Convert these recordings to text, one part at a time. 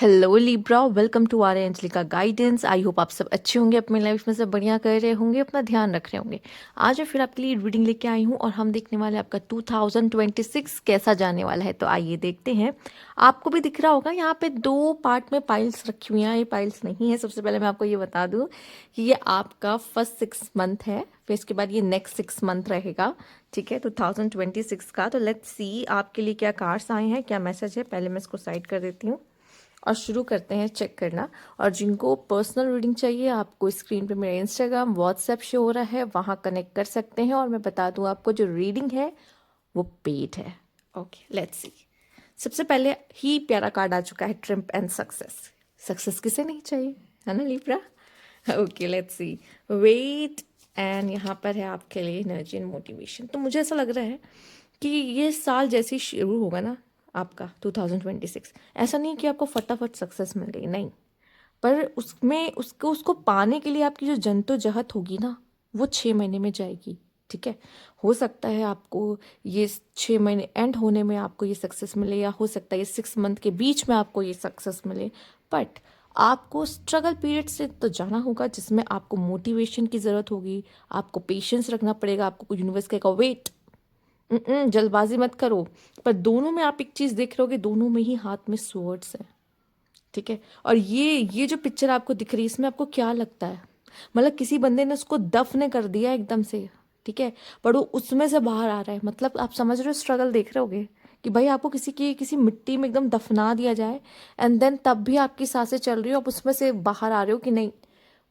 Hello Libra, welcome to our Angelica guidance. I hope आप सब अच्छे होंगे, अपनी लाइफ में सब बढ़िया कर रहे होंगे, अपना ध्यान रख रहे होंगे। आज मैं फिर आपके लिए रीडिंग लेके आई हूँ और हम देखने वाले हैं आपका 2026 कैसा जाने वाला है। तो आइए देखते हैं। आपको भी दिख रहा होगा यहाँ पे दो पार्ट में पाइल्स रखी हुई हैं। ये पाइल्स नहीं है। सबसे पहले मैं आपको ये बता दूँ कि ये आपका फर्स्ट 6 मंथ है, फिर इसके बाद ये नेक्स्ट 6 मंथ रहेगा। ठीक है, 2026 का। तो लेट्स सी आपके लिए क्या कार्ड्स आए हैं, क्या मैसेज है। पहले मैं इसको साइड कर देती हूँ और शुरू करते हैं चेक करना। और जिनको पर्सनल रीडिंग चाहिए, आपको स्क्रीन पे मेरा इंस्टाग्राम व्हाट्सएप शो हो रहा है, वहाँ कनेक्ट कर सकते हैं। और मैं बता दूँ आपको, जो रीडिंग है वो पेड है। ओके, लेट्स सी। सबसे पहले ही प्यारा कार्ड आ चुका है, ट्रिम्प एंड सक्सेस। सक्सेस किसे नहीं चाहिए, है ना Libra. Okay, let's see. Wait and यहाँ पर है आपके लिए एनर्जी एंड मोटिवेशन। तो मुझे ऐसा लग रहा है कि ये साल जैसे ही शुरू होगा ना आपका 2026, ऐसा नहीं कि आपको फटाफट सक्सेस मिल गई, नहीं। पर उसमें उसको उसको पाने के लिए आपकी जो जद्दोजहद होगी ना, वो 6 महीने में जाएगी। ठीक है, हो सकता है आपको ये 6 महीने एंड होने में आपको ये सक्सेस मिले, या हो सकता है ये 6 मंथ के बीच में आपको ये सक्सेस मिले। बट आपको स्ट्रगल पीरियड से तो जाना होगा, जिसमें आपको मोटिवेशन की ज़रूरत होगी, आपको पेशेंस रखना पड़ेगा। आपको यूनिवर्स कहेगा वेट, जल्दबाजी मत करो। पर दोनों में आप एक चीज़ देख रहे होगे, दोनों में ही हाथ में स्वर्ड्स हैं। ठीक है, और ये जो पिक्चर आपको दिख रही है, इसमें आपको क्या लगता है? मतलब किसी बंदे ने उसको दफन कर दिया एकदम से। ठीक है, पर वो उसमें से बाहर आ रहा है। मतलब आप समझ रहे हो, स्ट्रगल देख रहे होगे कि भाई आपको किसी मिट्टी में एकदम दफना दिया जाए, एंड देन तब भी आपकी सांसें चल रही हो, आप उसमें से बाहर आ रहे हो कि नहीं,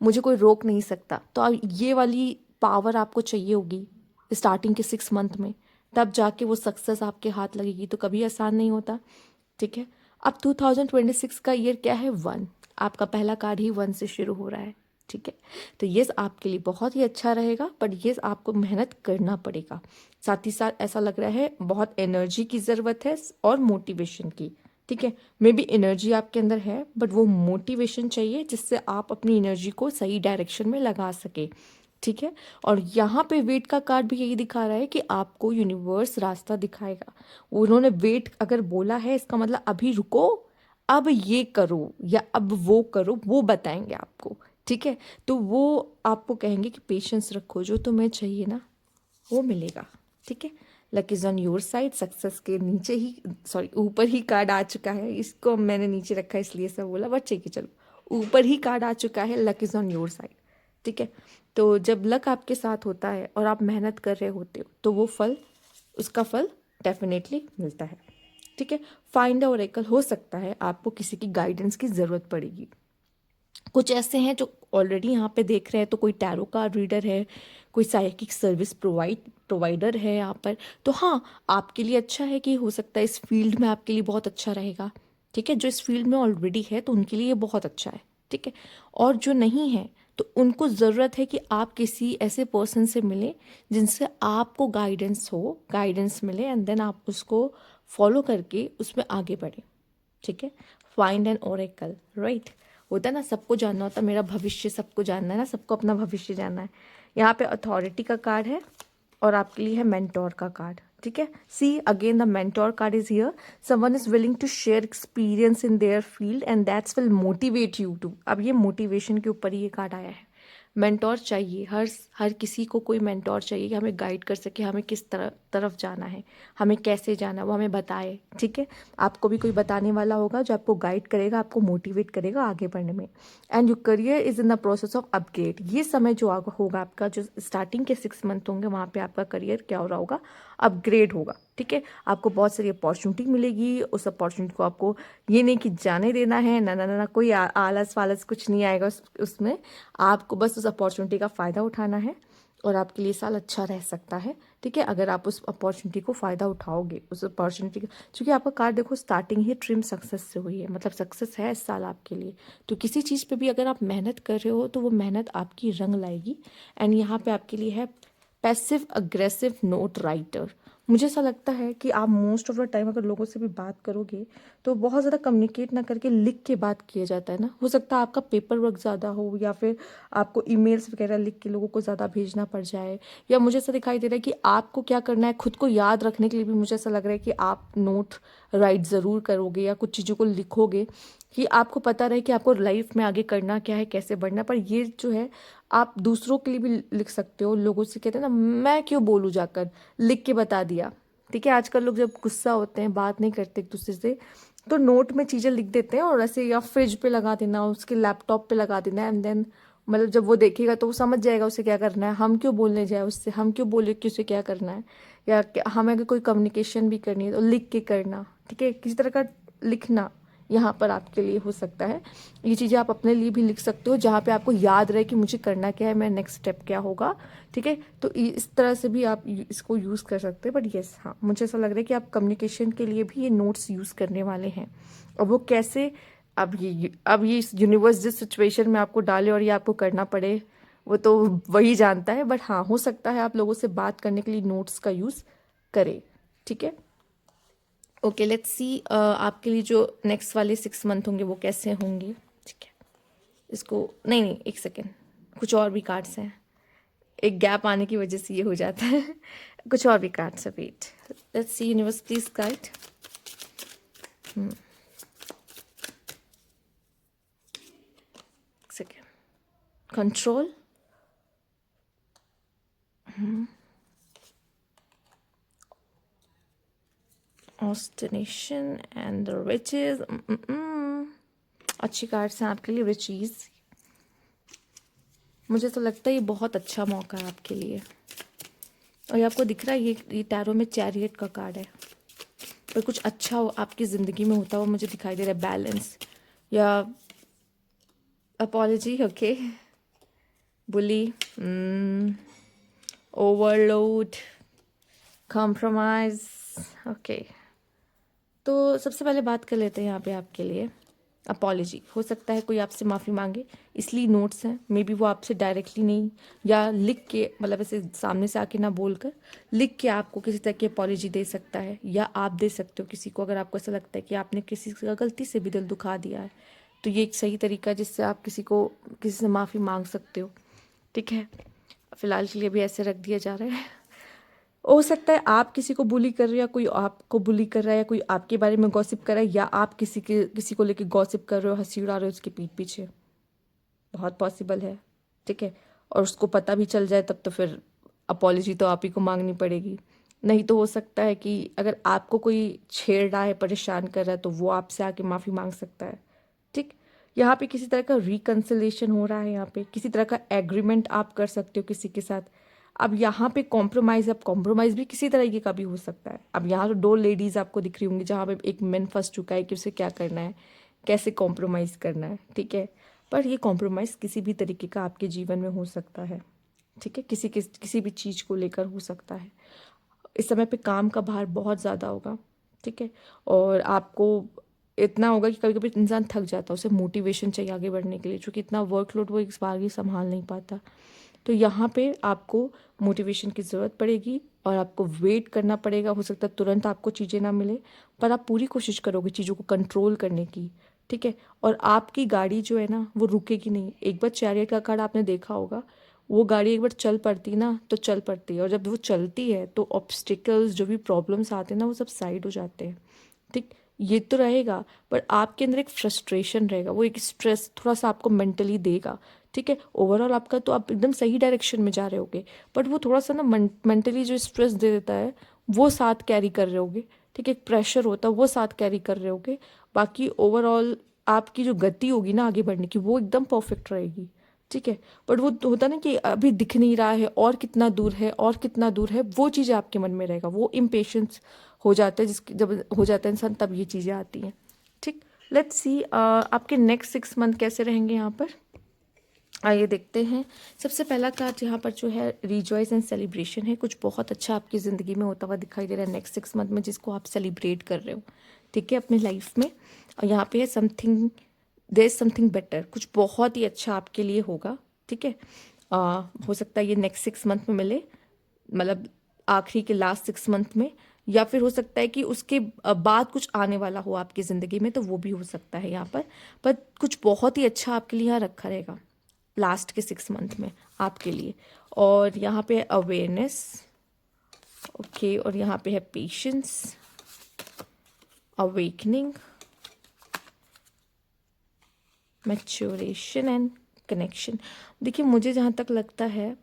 मुझे कोई रोक नहीं सकता। तो अब ये वाली पावर आपको चाहिए होगी स्टार्टिंग के 6 मंथ में, तब जाके वो सक्सेस आपके हाथ लगेगी। तो कभी आसान नहीं होता। ठीक है, अब 2026 का ईयर क्या है? 1। आपका पहला कार्ड ही 1 से शुरू हो रहा है। ठीक है, तो ये आपके लिए बहुत ही अच्छा रहेगा, बट ये आपको मेहनत करना पड़ेगा। साथ ही साथ ऐसा लग रहा है बहुत एनर्जी की ज़रूरत है और मोटिवेशन की। ठीक है, मे बी एनर्जी आपके अंदर है, बट वो मोटिवेशन चाहिए जिससे आप अपनी एनर्जी को सही डायरेक्शन में लगा सके। ठीक है, और यहाँ पे वेट का कार्ड भी यही दिखा रहा है कि आपको यूनिवर्स रास्ता दिखाएगा। उन्होंने वेट अगर बोला है, इसका मतलब अभी रुको, अब ये करो या अब वो करो, वो बताएंगे आपको। ठीक है, तो वो आपको कहेंगे कि पेशेंस रखो, जो तुम्हें चाहिए ना वो मिलेगा। ठीक है, luck is on your side. Success के नीचे ही, सॉरी ऊपर ही कार्ड आ चुका है। इसको मैंने नीचे रखा है इसलिए सब बोला, बट ठीक है चलो, ऊपर ही कार्ड आ चुका है, luck is on your side. ठीक है, तो जब लक आपके साथ होता है और आप मेहनत कर रहे होते हो, तो वो फल, उसका फल डेफिनेटली मिलता है। ठीक है, फाइंड ओरेकल। हो सकता है आपको किसी की गाइडेंस की ज़रूरत पड़ेगी। कुछ ऐसे हैं जो ऑलरेडी यहाँ पे देख रहे हैं, तो कोई टैरो कार्ड रीडर है, कोई साइकिक सर्विस प्रोवाइडर है यहाँ पर। तो हाँ, आपके लिए अच्छा है कि हो सकता है इस फील्ड में आपके लिए बहुत अच्छा रहेगा। ठीक है, जो इस फील्ड में ऑलरेडी है तो उनके लिए ये बहुत अच्छा है। ठीक है, और जो नहीं है तो उनको ज़रूरत है कि आप किसी ऐसे पर्सन से मिलें जिनसे आपको गाइडेंस मिले, एंड देन आप उसको फॉलो करके उसमें आगे बढ़ें। ठीक है, फाइंड एन ओरेकल, राइट। होता है ना, सबको जानना होता है, मेरा भविष्य सबको जानना है ना, सबको अपना भविष्य जानना है। यहाँ पे अथॉरिटी का कार्ड है और आपके लिए है मेंटोर का कार्ड। ठीक है, see again the mentor card is here. Someone is willing to share experience in their field and that's will motivate you too. अब ये मोटिवेशन के ऊपर ही ये कार्ड आया है। मेंटोर चाहिए, हर किसी को कोई मेंटोर चाहिए कि हमें गाइड कर सके, हमें किस तरफ जाना है, हमें कैसे जाना है, वो हमें बताए। ठीक है, आपको भी कोई बताने वाला होगा जो आपको गाइड करेगा, आपको मोटिवेट करेगा आगे बढ़ने में। And your career is in the process of upgrade. ये समय जो होगा आपका, जो स्टार्टिंग के 6 मंथ होंगे, वहाँ पे आपका करियर क्या हो रहा होगा? अपग्रेड होगा। ठीक है, आपको बहुत सारी अपॉर्चुनिटी मिलेगी। उस अपॉर्चुनिटी को आपको ये नहीं कि जाने देना है, ना ना ना ना, कोई आलस वालस कुछ नहीं आएगा उसमें। आपको बस उस अपॉर्चुनिटी का फ़ायदा उठाना है और आपके लिए साल अच्छा रह सकता है। ठीक है, अगर आप उस अपॉर्चुनिटी को फ़ायदा उठाओगे, उस अपॉर्चुनिटी का, क्योंकि आपका कार्ड देखो स्टार्टिंग ही ट्रिम सक्सेस से हुई है, मतलब सक्सेस है इस साल आपके लिए। तो किसी चीज़ पे भी अगर आप मेहनत कर रहे हो तो वो मेहनत आपकी रंग लाएगी। एंड यहाँ पे आपके लिए है पैसिव अग्रेसिव नोट राइटर। मुझे ऐसा लगता है कि आप मोस्ट ऑफ द टाइम अगर लोगों से भी बात करोगे तो बहुत ज़्यादा कम्युनिकेट ना करके लिख के बात किया जाता है ना। हो सकता है आपका पेपर वर्क ज़्यादा हो, या फिर आपको ईमेल्स वगैरह लिख के लोगों को ज़्यादा भेजना पड़ जाए, या मुझे ऐसा दिखाई दे रहा है कि आपको क्या करना है, खुद को याद रखने के लिए भी मुझे ऐसा लग रहा है कि आप नोट राइट ज़रूर करोगे या कुछ चीज़ों को लिखोगे कि आपको पता रहे कि आपको लाइफ में आगे करना क्या है, कैसे बढ़ना है। पर ये जो है आप दूसरों के लिए भी लिख सकते हो। लोगों से कहते हैं ना, मैं क्यों बोलूँ जाकर, लिख के बता दिया। ठीक है, आजकल लोग जब गुस्सा होते हैं, बात नहीं करते एक दूसरे से, तो नोट में चीज़ें लिख देते हैं और ऐसे या फ्रिज पे लगा देना, उसके लैपटॉप पे लगा देना, एंड देन मतलब जब वो देखेगा तो वो समझ जाएगा उसे क्या करना है। हम क्यों बोलने जाए उससे, हम क्यों बोले कि उसे क्या करना है, या हमें अगर कोई कम्युनिकेशन भी करनी है तो लिख के करना। ठीक है, किसी तरह का लिखना यहाँ पर आपके लिए हो सकता है। ये चीज़ें आप अपने लिए भी लिख सकते हो, जहाँ पे आपको याद रहे कि मुझे करना क्या है, मेरा नेक्स्ट स्टेप क्या होगा। ठीक है, तो इस तरह से भी आप इसको यूज़ कर सकते हैं। बट यस, हाँ, मुझे ऐसा लग रहा है कि आप कम्युनिकेशन के लिए भी ये नोट्स यूज़ करने वाले हैं। और वो कैसे, अब ये इस यूनिवर्स जिस सिचुएशन में आपको डाले और ये आपको करना पड़े, वो तो वही जानता है। बट हाँ, हो सकता है आप लोगों से बात करने के लिए नोट्स का यूज़ करें। ठीक है, ओके, लेट्स सी आपके लिए जो नेक्स्ट वाले 6 मंथ होंगे वो कैसे होंगे। ठीक है, इसको नहीं नहीं, एक सेकेंड, कुछ और भी कार्ड्स हैं, एक गैप आने की वजह से ये हो जाता है। कुछ और भी कार्ड्स है, wait, let's see, universe please guide. Second, control, ostentation and the riches. अच्छी कार्ड्स हैं आपके लिए, रिचीज। मुझे तो लगता है ये बहुत अच्छा मौका है आपके लिए। और ये आपको दिख रहा है, ये टैरो में चैरियट का कार्ड है। पर कुछ अच्छा हो आपकी ज़िंदगी में होता हुआ मुझे दिखाई दे रहा है, बैलेंस या अपॉलजी, ओके, बुली, ओवरलोड, कॉम्प्रोमाइज। ओके, तो सबसे पहले बात कर लेते हैं यहाँ पे आपके लिए अपॉलजी। हो सकता है कोई आपसे माफ़ी मांगे, इसलिए नोट्स हैं। मे बी वो आपसे डायरेक्टली नहीं, या लिख के, मतलब ऐसे सामने से आके ना बोलकर, लिख के आपको किसी तरह की अपॉलजी दे सकता है, या आप दे सकते हो किसी को। अगर आपको ऐसा लगता है कि आपने किसी का गलती से भी दिल दुखा दिया है, तो ये एक सही तरीका है जिससे आप किसी से माफ़ी मांग सकते हो। ठीक है, फिलहाल के लिए भी ऐसे रख दिया जा रहा है। हो सकता है आप किसी को बुली कर रहे हो, या कोई आपको बुली कर रहा है, या कोई आपके बारे में गॉसिप कर रहा है, या आप किसी को लेके गॉसिप कर रहे हो, हंसी उड़ा रहे हो उसके पीठ पीछे। बहुत पॉसिबल है। ठीक है, और उसको पता भी चल जाए तब तो फिर अपॉलजी तो आप ही को मांगनी पड़ेगी। नहीं तो हो सकता है कि अगर आपको कोई छेड़ रहा है, परेशान कर रहा है, तो वो आपसे आके माफ़ी मांग सकता है। ठीक, यहाँ पे किसी तरह का रिकन्सिलेशन हो रहा है, यहाँ पे किसी तरह का एग्रीमेंट आप कर सकते हो किसी के साथ। अब यहाँ पे कॉम्प्रोमाइज़, अब कॉम्प्रोमाइज़ भी किसी तरीके का भी हो सकता है। अब यहाँ तो 2 लेडीज़ आपको दिख रही होंगी, जहाँ पे एक मेन फंस चुका है कि उसे क्या करना है, कैसे कॉम्प्रोमाइज़ करना है। ठीक है, पर ये कॉम्प्रोमाइज़ किसी भी तरीके का आपके जीवन में हो सकता है। ठीक है, किसी भी चीज़ को लेकर हो सकता है। इस समय पे काम का भार बहुत ज़्यादा होगा। ठीक है, और आपको इतना होगा कि कभी कभी इंसान थक जाता है, उसे मोटिवेशन चाहिए आगे बढ़ने के लिए, क्योंकि इतना वर्कलोड वो एक बार ही संभाल नहीं पाता। तो यहाँ पे आपको मोटिवेशन की ज़रूरत पड़ेगी, और आपको वेट करना पड़ेगा। हो सकता है तुरंत आपको चीज़ें ना मिले, पर आप पूरी कोशिश करोगे चीज़ों को कंट्रोल करने की। ठीक है, और आपकी गाड़ी जो है ना, वो रुकेगी नहीं। एक बार चैरियट का कार्ड आपने देखा होगा, वो गाड़ी एक बार चल पड़ती ना तो चल पड़ती है, और जब वो चलती है तो ऑब्स्टिकल्स, जो भी प्रॉब्लम्स आते हैं ना, वो सब साइड हो जाते हैं। ठीक, ये तो रहेगा, पर आपके अंदर एक फ्रस्ट्रेशन रहेगा, वो एक स्ट्रेस थोड़ा सा आपको मेंटली देगा। ठीक है, ओवरऑल आपका तो आप एकदम सही डायरेक्शन में जा रहे होगे, बट वो थोड़ा सा ना मेंटली जो स्ट्रेस दे देता है, वो साथ कैरी कर रहे होगे। ठीक है, एक प्रेशर होता है, वो साथ कैरी कर रहे होगे। बाकी ओवरऑल आपकी जो गति होगी ना आगे बढ़ने की, वो एकदम परफेक्ट रहेगी। ठीक है, बट वो तो होता ना कि अभी दिख नहीं रहा है, और कितना दूर है, और कितना दूर है, वो चीज़ें आपके मन में रहेगा। वो इम्पेशंस हो जाता है, जिसकी जब हो जाता है इंसान, तब ये चीज़ें आती हैं। ठीक, लेट्स सी आपके नेक्स्ट 6 मंथ कैसे रहेंगे यहाँ पर। आइए देखते हैं। सबसे पहला कार्ड यहाँ पर जो है, रिजॉइस एंड सेलिब्रेशन है। कुछ बहुत अच्छा आपकी ज़िंदगी में होता हुआ दिखाई दे रहा है नेक्स्ट 6 मंथ में, जिसको आप सेलिब्रेट कर रहे हो। ठीक है, अपनी लाइफ में। और यहाँ पे है something, there is something better, कुछ बहुत ही अच्छा आपके लिए होगा। ठीक है, हो सकता है ये नेक्स्ट 6 मंथ में मिले, मतलब आखिरी के लास्ट 6 मंथ में, या फिर हो सकता है कि उसके बाद कुछ आने वाला हो आपकी ज़िंदगी में, तो वो भी हो सकता है यहाँ पर कुछ बहुत ही अच्छा आपके लिए यहाँ रखा रहेगा लास्ट के 6 मंथ में आपके लिए। और यहाँ पे है अवेयरनेस, ओके, और यहाँ पे है patience, awakening, maturation and connection. देखिए मुझे जहाँ तक लगता है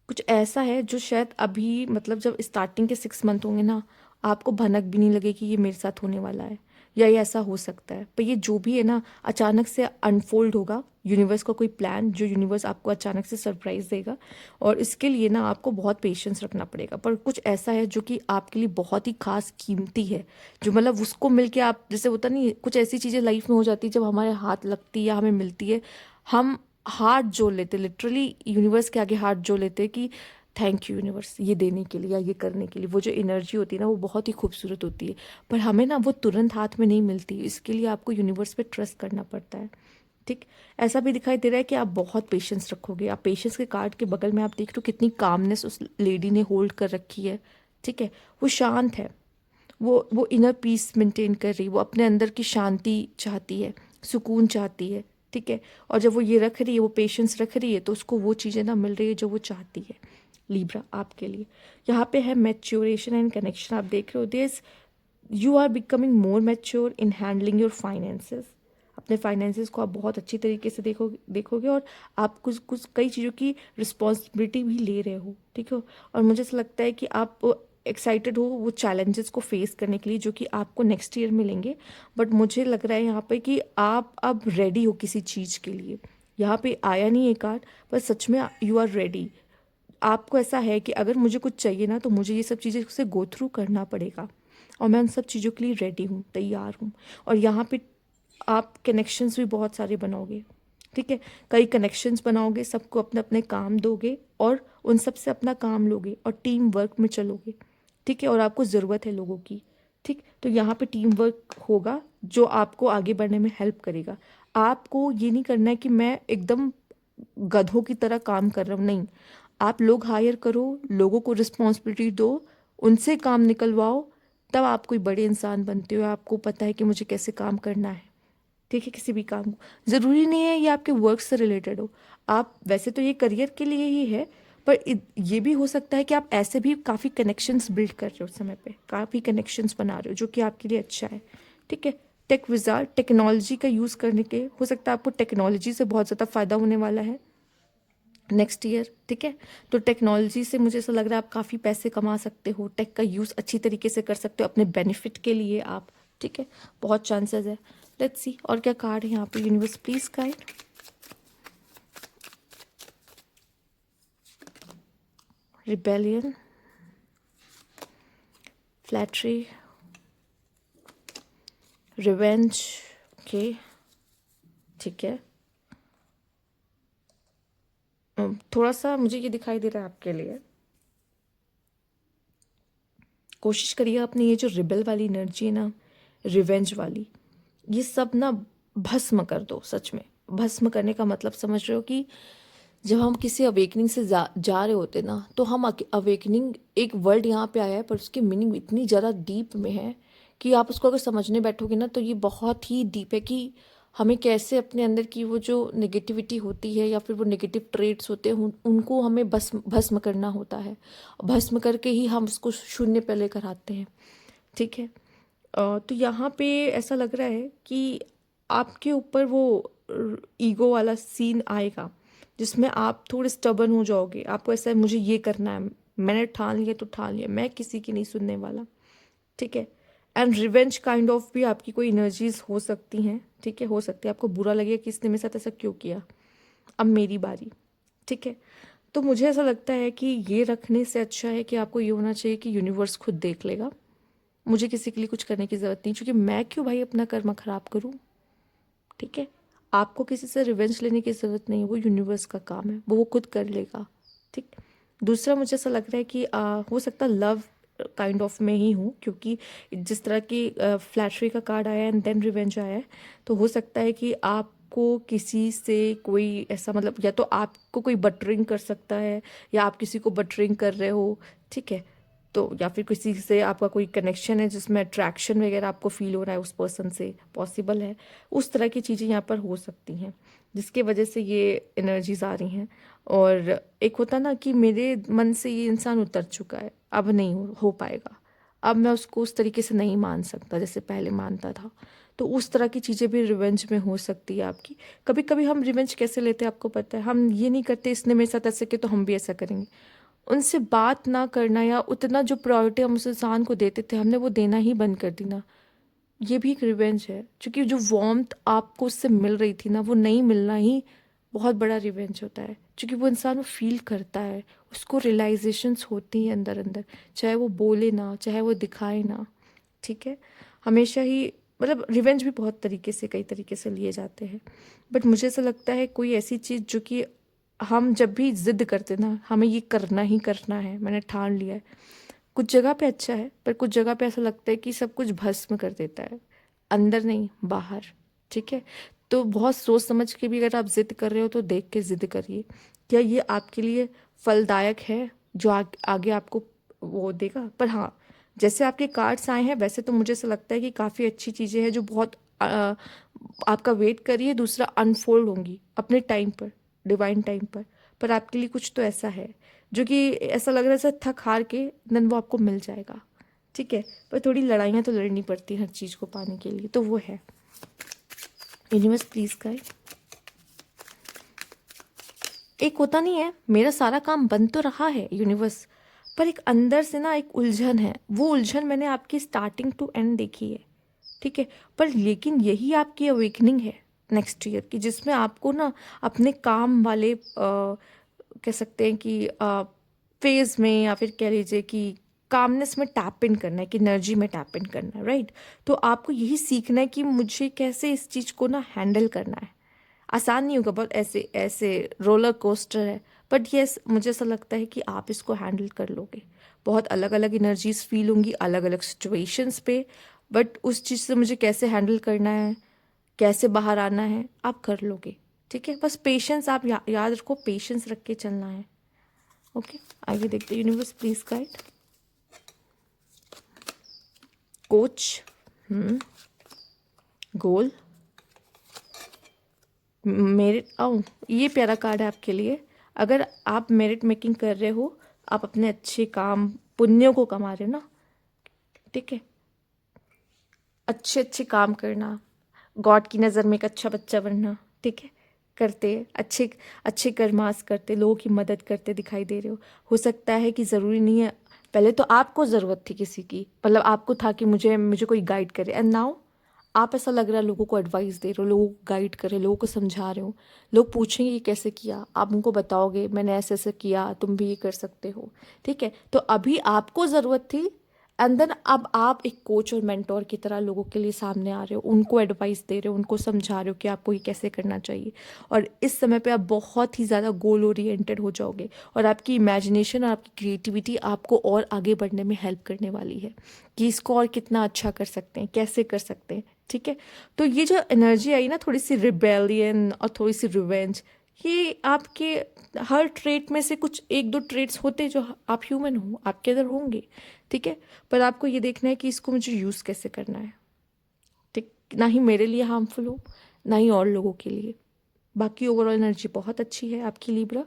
कुछ ऐसा है जो शायद अभी मतलब जब स्टार्टिंग के 6 मंथ होंगे ना, आपको भनक भी नहीं लगे कि ये मेरे साथ होने वाला है या ये ऐसा हो सकता है। पर ये जो भी है ना, अचानक से अनफोल्ड होगा, यूनिवर्स का कोई प्लान जो यूनिवर्स आपको अचानक से सरप्राइज देगा। और इसके लिए ना आपको बहुत पेशेंस रखना पड़ेगा। पर कुछ ऐसा है जो कि आपके लिए बहुत ही खास कीमती है, जो मतलब उसको मिलके आप, जैसे होता नहीं, कुछ ऐसी चीज़ें लाइफ में हो जाती है जब हमारे हाथ लगती है या हमें मिलती है, हम हाथ जोड़ लेते, लिटरली यूनिवर्स के आगे हाथ जोड़ लेते कि थैंक यू यूनिवर्स ये देने के लिए या ये करने के लिए। वो जो एनर्जी होती है ना, वो बहुत ही खूबसूरत होती है, पर हमें ना वो तुरंत हाथ में नहीं मिलती। इसके लिए आपको यूनिवर्स पे ट्रस्ट करना पड़ता है। ठीक, ऐसा भी दिखाई दे रहा है कि आप बहुत पेशेंस रखोगे। आप पेशेंस के कार्ड के बगल में आप देख रहे हो कितनी कामनेस उस लेडी ने होल्ड कर रखी है। ठीक है, वो शांत है, वो इनर पीस मेंटेन कर रही, वो अपने अंदर की शांति चाहती है, सुकून चाहती है। ठीक है, और जब वो ये रख रही है, वो पेशेंस रख रही है, तो उसको वो चीज़ें ना मिल रही है जो वो चाहती है। लिब्रा आपके लिए यहाँ पे है मैच्योरेशन एंड कनेक्शन। आप देख रहे हो this, you are becoming more mature in handling your finances. अपने फाइनेंसेस को आप बहुत अच्छी तरीके से देखोगे और आप कुछ कुछ कई चीज़ों की रिस्पॉन्सिबिलिटी भी ले रहे हो। ठीक है, और मुझे ऐसा लगता है कि आप एक्साइटेड हो वो चैलेंजेस को फेस करने के लिए जो कि आपको नेक्स्ट ईयर मिलेंगे। बट मुझे लग रहा है यहाँ पे कि आप अब रेडी हो किसी चीज़ के लिए। यहाँ पे आया नहीं है कार्ड, पर सच में यू आर रेडी। आपको ऐसा है कि अगर मुझे कुछ चाहिए ना, तो मुझे ये सब चीज़ें से गो थ्रू करना पड़ेगा, और मैं उन सब चीज़ों के लिए रेडी हूँ, तैयार हूँ। और यहाँ पे आप कनेक्शंस भी बहुत सारे बनाओगे। ठीक है, कई कनेक्शंस बनाओगे, सबको अपने अपने काम दोगे और उन सब से अपना काम लोगे और टीम वर्क में चलोगे। ठीक है, और आपको ज़रूरत है लोगों की। ठीक, तो यहाँ पे टीम वर्क होगा जो आपको आगे बढ़ने में हेल्प करेगा। आपको ये नहीं करना है कि मैं एकदम गधों की तरह काम कर रहा हूँ, नहीं। आप लोग हायर करो, लोगों को रिस्पॉन्सिबिलिटी दो, उनसे काम निकलवाओ, तब आप कोई बड़े इंसान बनते हो। आपको पता है कि मुझे कैसे काम करना है। ठीक है, किसी भी काम को, ज़रूरी नहीं है ये आपके वर्क से रिलेटेड हो। आप वैसे तो ये करियर के लिए ही है, पर ये भी हो सकता है कि आप ऐसे भी काफ़ी कनेक्शंस बिल्ड कर रहे हो, समय पे काफ़ी कनेक्शंस बना रहे हो, जो कि आपके लिए अच्छा है। ठीक है, टेक विज़ार्ड, टेक्नोलॉजी का यूज़ करने के, हो सकता है आपको टेक्नोलॉजी से बहुत ज़्यादा फ़ायदा होने वाला है नेक्स्ट ईयर। ठीक है, तो टेक्नोलॉजी से मुझे ऐसा लग रहा है आप काफ़ी पैसे कमा सकते हो, टेक का यूज़ अच्छी तरीके से कर सकते हो अपने बेनिफिट के लिए आप। ठीक है, बहुत चांसेस है। लेट्स सी और क्या कार्ड है यहाँ पे। Universe please guide, rebellion, flattery, revenge, okay, ठीक है। थोड़ा सा मुझे ये दिखाई दे रहा है आपके लिए, कोशिश करिए अपनी ये जो रिबेल वाली एनर्जी है ना, रिवेंज वाली, ये सब ना भस्म कर दो। सच में भस्म करने का मतलब समझ रहे हो कि जब हम किसी अवेकनिंग से जा रहे होते ना, तो हम अवेकनिंग, एक वर्ड यहाँ पे आया है पर उसकी मीनिंग इतनी ज़्यादा डीप में है कि आप उसको अगर समझने बैठोगे ना, तो ये बहुत ही डीप है कि हमें कैसे अपने अंदर की वो जो नेगेटिविटी होती है या फिर वो नेगेटिव ट्रेट्स होते हैं उनको हमें भस्म भस्म करना होता है। भस्म करके ही हम उसको शून्य पे लेकर आते हैं। ठीक है, तो यहाँ पे ऐसा लग रहा है कि आपके ऊपर वो ईगो वाला सीन आएगा जिसमें आप थोड़े स्टबर्न हो जाओगे। आपको ऐसा है मुझे ये करना है, मैंने ठान लिया तो ठान लिया, मैं किसी की नहीं सुनने वाला। ठीक है, एंड रिवेंज काइंड ऑफ भी आपकी कोई एनर्जीज हो सकती हैं। ठीक है, हो सकती है आपको बुरा लगे कि इसने मेरे साथ ऐसा क्यों किया, अब मेरी बारी। ठीक है, तो मुझे ऐसा लगता है कि ये रखने से अच्छा है कि आपको ये होना चाहिए कि यूनिवर्स खुद देख लेगा, मुझे किसी के लिए कुछ करने की ज़रूरत नहीं, क्योंकि मैं क्यों भाई अपना कर्म खराब करूँ। ठीक है, आपको किसी से रिवेंज लेने की ज़रूरत नहीं है, वो यूनिवर्स का काम है, वो खुद कर लेगा। ठीक, दूसरा मुझे ऐसा लग रहा है कि हो सकता लव काइंड ऑफ में ही हूँ, क्योंकि जिस तरह की फ्लैटरी का कार्ड आया है एंड देन रिवेंज आया है, तो हो सकता है कि आप आपको किसी से कोई ऐसा मतलब, या तो आपको कोई बटरिंग कर सकता है या आप किसी को बटरिंग कर रहे हो, ठीक है, तो या फिर किसी से आपका कोई कनेक्शन है जिसमें अट्रैक्शन वगैरह आपको फील हो रहा है उस पर्सन से, पॉसिबल है। उस तरह की चीज़ें यहाँ पर हो सकती हैं जिसके वजह से ये एनर्जीज आ रही हैं। और एक होता ना कि मेरे मन से ये इंसान उतर चुका है, अब नहीं हो पाएगा, अब मैं उसको उस तरीके से नहीं मान सकता जैसे पहले मानता था। तो उस तरह की चीज़ें भी रिवेंज में हो सकती है आपकी। कभी कभी हम रिवेंज कैसे लेते हैं आपको पता है, हम ये नहीं करते इसने मेरे साथ ऐसे किया तो हम भी ऐसा करेंगे। उनसे बात ना करना या उतना जो प्रायोरिटी हम उस इंसान को देते थे हमने वो देना ही बंद कर दी ना, ये भी एक रिवेंज है। क्योंकि जो वार्मथ आपको उससे मिल रही थी ना, वो नहीं मिलना ही बहुत बड़ा रिवेंज होता है। क्योंकि वो इंसान वो फील करता है, उसको रियलाइजेशंस होती हैं अंदर अंदर, चाहे वो बोले ना, चाहे वो दिखाए ना, ठीक है। हमेशा ही मतलब रिवेंज भी बहुत तरीके से, कई तरीके से लिए जाते हैं। बट मुझे ऐसा लगता है कोई ऐसी चीज़ जो कि हम जब भी जिद करते ना, हमें ये करना ही करना है, मैंने ठान लिया है, कुछ जगह पे अच्छा है पर कुछ जगह पे ऐसा लगता है कि सब कुछ भस्म कर देता है, अंदर नहीं बाहर, ठीक है। तो बहुत सोच समझ के भी अगर आप जिद कर रहे हो तो देख के जिद करिए, क्या ये आपके लिए फलदायक है, जो आगे आपको वो देगा। पर हाँ, जैसे आपके कार्ड्स आए हैं वैसे तो मुझे ऐसा लगता है कि काफ़ी अच्छी चीज़ें हैं जो बहुत आपका वेट करिए, दूसरा अनफोल्ड होंगी अपने टाइम पर, डिवाइन टाइम पर आपके लिए कुछ तो ऐसा है जो कि ऐसा लग रहा है जैसे थक हार के देन वो आपको मिल जाएगा, ठीक है। पर थोड़ी लड़ाइयाँ तो लड़नी पड़ती हैं हर चीज़ को पाने के लिए, तो वो है। Universe please guide. एक होता नहीं है मेरा सारा काम बन तो रहा है यूनिवर्स, पर एक अंदर से ना एक उलझन है, वो उलझन मैंने आपकी स्टार्टिंग टू एंड देखी है, ठीक है। पर लेकिन यही आपकी अवेकनिंग है नेक्स्ट ईयर की, जिसमें आपको ना अपने काम वाले कह सकते हैं कि फेज में, या फिर कह लीजिए कि कामनेस में टैप इन करना है, कि एनर्जी में टैप इन करना है, राइट। तो आपको यही सीखना है कि मुझे कैसे इस चीज़ को ना हैंडल करना है। आसान नहीं होगा, बहुत ऐसे ऐसे रोलर कोस्टर है, बट यस मुझे ऐसा लगता है कि आप इसको हैंडल कर लोगे। बहुत अलग अलग एनर्जीज फील होंगी अलग अलग सिचुएशंस पे, बट उस चीज़ से मुझे कैसे हैंडल करना है, कैसे बाहर आना है, आप कर लोगे, ठीक है। बस पेशेंस आप याद रखो, पेशेंस रख के चलना है। ओके, आगे देखते हैं। Universe please guide. Coach, goal, merit. आओ, ये प्यारा कार्ड है आपके लिए। अगर आप मेरिट मेकिंग कर रहे हो, आप अपने अच्छे काम पुण्यों को कमा रहे हो ना, ठीक है, अच्छे अच्छे काम करना, गॉड की नज़र में एक अच्छा बच्चा बनना, ठीक है, करते अच्छे अच्छे कर्मास करते, लोगों की मदद करते दिखाई दे रहे हो सकता है कि ज़रूरी नहीं है, पहले तो आपको ज़रूरत थी किसी की, मतलब आपको था कि मुझे मुझे कोई गाइड करे, एंड नाउ आप ऐसा लग रहा है लोगों को एडवाइस दे रहे हो, लोगों को गाइड कर रहे हो, लोगों को समझा रहे हो। लोग पूछेंगे कि कैसे किया, आप उनको बताओगे मैंने ऐसे ऐसे किया, तुम भी ये कर सकते हो, ठीक है। तो अभी आपको ज़रूरत थी, एंड देन अब आप एक कोच और मेंटोर की तरह लोगों के लिए सामने आ रहे हो, उनको एडवाइस दे रहे हो, उनको समझा रहे हो कि आपको ये कैसे करना चाहिए। और इस समय पे आप बहुत ही ज़्यादा गोल ओरिएंटेड हो जाओगे, और आपकी इमेजिनेशन और आपकी क्रिएटिविटी आपको और आगे बढ़ने में हेल्प करने वाली है कि इसको और कितना अच्छा कर सकते हैं, कैसे कर सकते हैं, ठीक है। तो ये जो एनर्जी आई ना, थोड़ी सी रिबेलियन और थोड़ी सी रिवेंज, ये आपके हर ट्रेट में से कुछ एक दो ट्रेट्स होते हैं जो आप ह्यूमन हो, आपके अंदर होंगे, ठीक है। पर आपको ये देखना है कि इसको मुझे यूज़ कैसे करना है, ठीक, ना ही मेरे लिए हार्मफुल हो, ना ही और लोगों के लिए। बाकी ओवरऑल एनर्जी बहुत अच्छी है आपकी लिब्रा।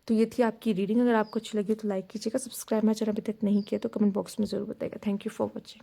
तो ये थी आपकी रीडिंग। अगर आपको अच्छी लगी तो लाइक कीजिएगा, सब्सक्राइब मेरा चैनल अभी तक नहीं किया तो कमेंट बॉक्स में ज़रूर बताइएगा। Thank you for watching.